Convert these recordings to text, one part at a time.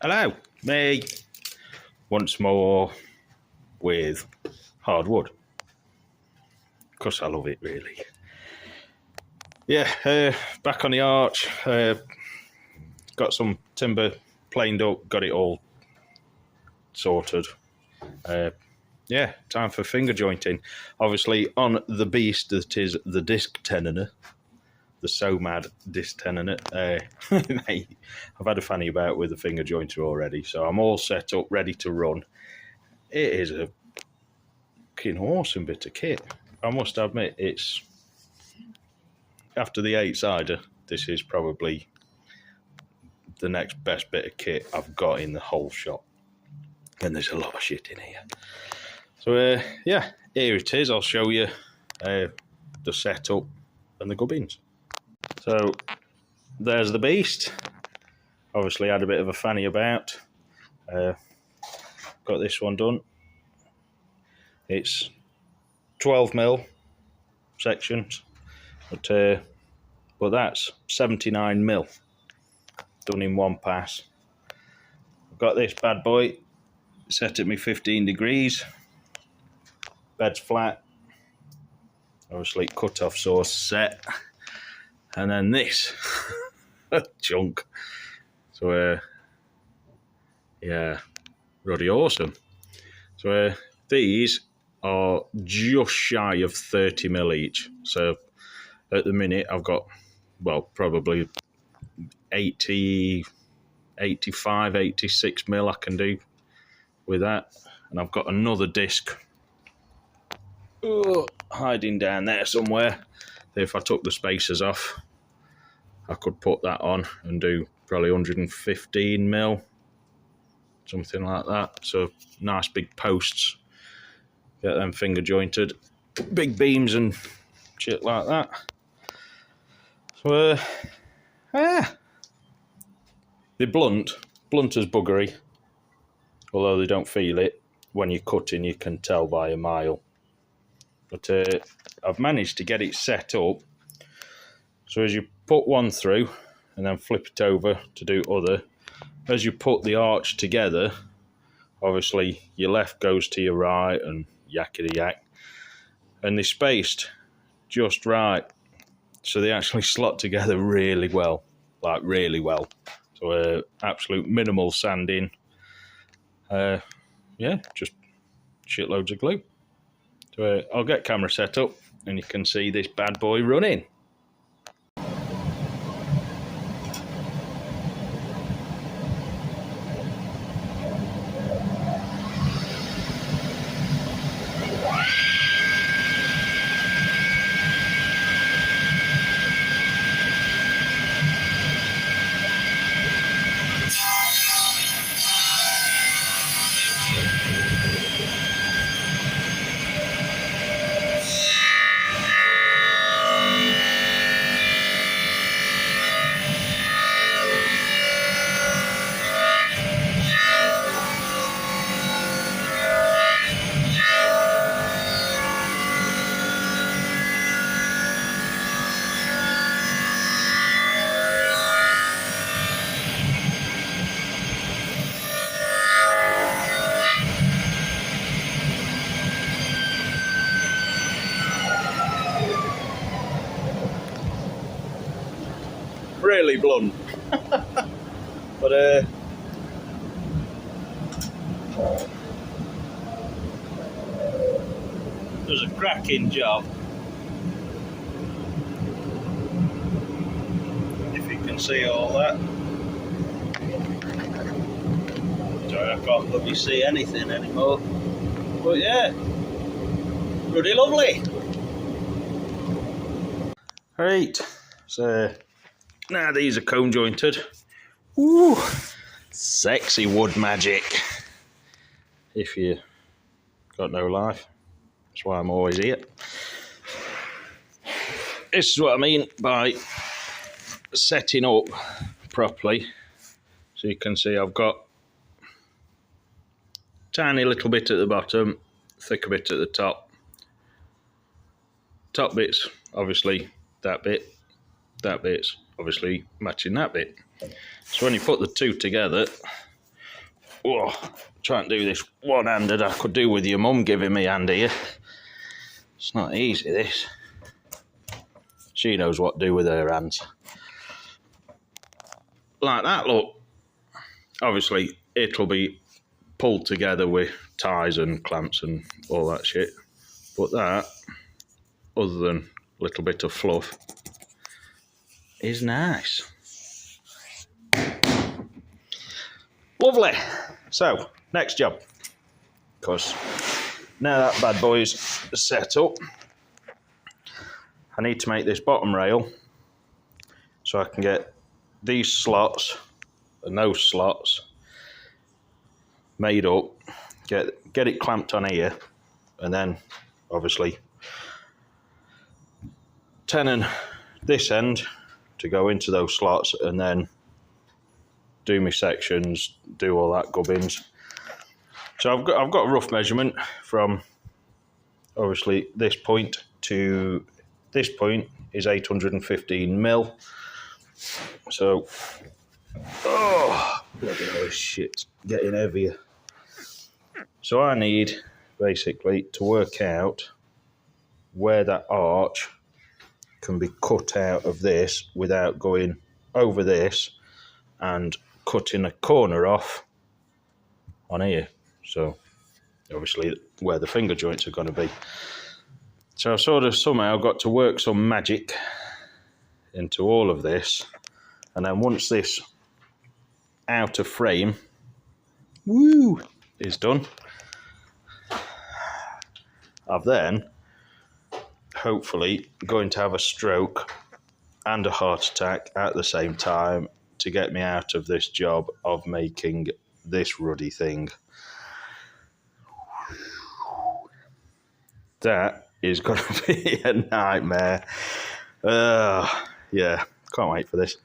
Hello, me once more with hardwood. Because I love it, really. Yeah, back on the arch. Got some timber planed up, got it all sorted. Yeah, time for finger jointing. Obviously, on the beast that is the disc tenoner, the somad disc tenoner. I've had a fanny about with the finger jointer already, so I'm all set up, ready to run. It is a fucking awesome bit of kit. I must admit, it's after the 8-sider, this is probably the next best bit of kit I've got in the whole shop. And there's a lot of shit in here. So, yeah, here it is. I'll show you the setup and the gubbins. So, there's the beast. Obviously, had a bit of a fanny about. Got this one done. It's 12mm sections, but that's 79mm done in one pass. I've got this bad boy set at me 15 degrees. Bed's flat. Obviously, cut-off source set. And then this chunk. So, yeah, really awesome. So, these are just shy of 30mm each. So, at the minute, I've got, well, probably 80, 85, 86mm I can do with that. And I've got another disc hiding down there somewhere. If I took the spacers off, I could put that on and do probably 115mm, something like that. So nice big posts, get them finger jointed, big beams and shit like that. So they're blunt as buggery, although they don't feel it. When you're cutting, you can tell by a mile. But I've managed to get it set up so as you put one through and then flip it over to do other, as you put the arch together, obviously your left goes to your right and yakety yak, and they're spaced just right, so they actually slot together really well, like really well. So absolute minimal sanding. Yeah, just shitloads of glue. So I'll get camera set up and you can see this bad boy running. Really blunt. But it was a cracking job. If you can see all that. Sorry, I can't bloody see anything anymore. But yeah, pretty lovely. Right, so now these are cone jointed. Ooh, sexy wood magic. If you got no life, that's why I'm always here. This is what I mean by setting up properly. So you can see I've got tiny little bit at the bottom, thicker bit at the top. Top bit's obviously that bit's obviously matching that bit. So when you put the two together, Whoa, try and do this one-handed. I could do with your mum giving me a hand here. It's not easy, this. She knows what to do with her hands. Like that, look. Obviously, it'll be pulled together with ties and clamps and all that shit. But that, other than a little bit of fluff, is nice. Lovely. So, next job. Because now that bad boy's set up, I need to make this bottom rail so I can get these slots and those slots made up, get it clamped on here, and then obviously tenon this end to go into those slots, and then do my sections, do all that gubbins. So I've got a rough measurement from obviously this point to this point is 815 mil. So, oh, bloody hell, this shit's getting heavier. So I need basically to work out where that arch can be cut out of this without going over this and cutting a corner off on here. So obviously where the finger joints are going to be. So I've sort of somehow got to work some magic into all of this, and then once this outer frame is done, I've then hopefully going to have a stroke and a heart attack at the same time to get me out of this job of making this ruddy thing. That is going to be a nightmare. Yeah, can't wait for this.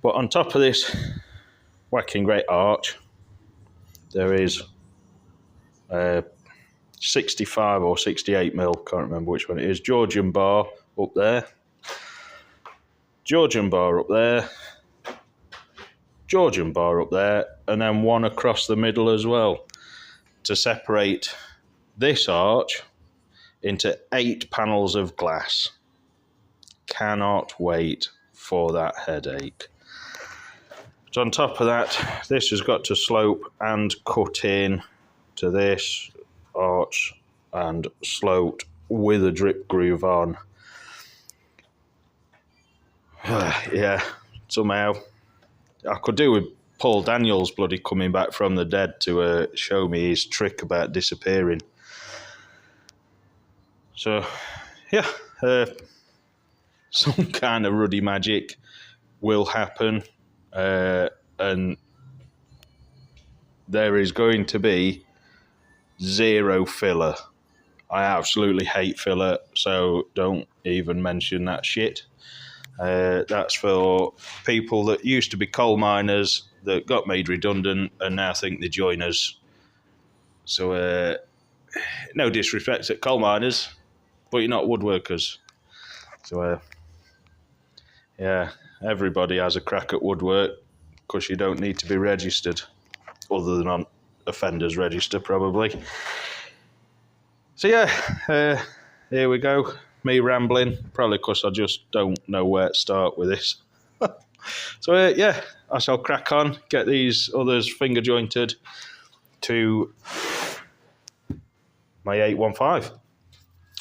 But on top of this whacking great arch, there is 65 or 68 mil, can't remember which one it is, Georgian bar up there, Georgian bar up there, Georgian bar up there, and then one across the middle as well to separate this arch into 8 panels of glass. Cannot wait for that headache. So on top of that, this has got to slope and cut in to this arch and sloped with a drip groove on. Yeah, somehow I could do with Paul Daniels bloody coming back from the dead to show me his trick about disappearing. So, yeah, some kind of ruddy magic will happen, and there is going to be zero filler. I absolutely hate filler, so don't even mention that shit. That's for people that used to be coal miners that got made redundant and now think they're joiners. So, no disrespect at coal miners, but you're not woodworkers. So, yeah, everybody has a crack at woodwork because you don't need to be registered, other than on offenders register probably. So yeah, here we go. Me rambling, probably because I just don't know where to start with this. So yeah, I shall crack on, get these others finger jointed to my 815,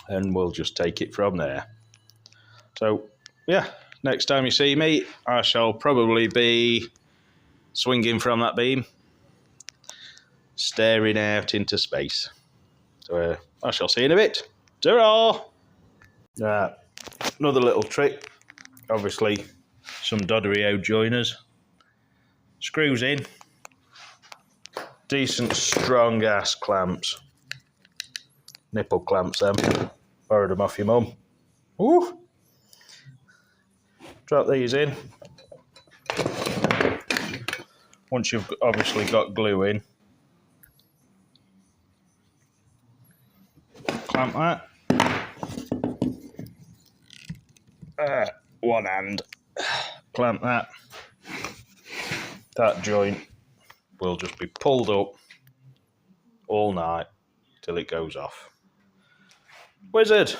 and we'll just take it from there. So yeah, next time you see me, I shall probably be swinging from that beam, staring out into space. So I shall see you in a bit. Ta-ra! Another little trick, obviously some Dodderio joiners. Screws in, decent strong ass clamps. Nipple clamps them. Borrowed them off your mum. Woo! Drop these in. Once you've obviously got glue in, clamp that. One hand. Clamp that. That joint will just be pulled up all night till it goes off. Wizard!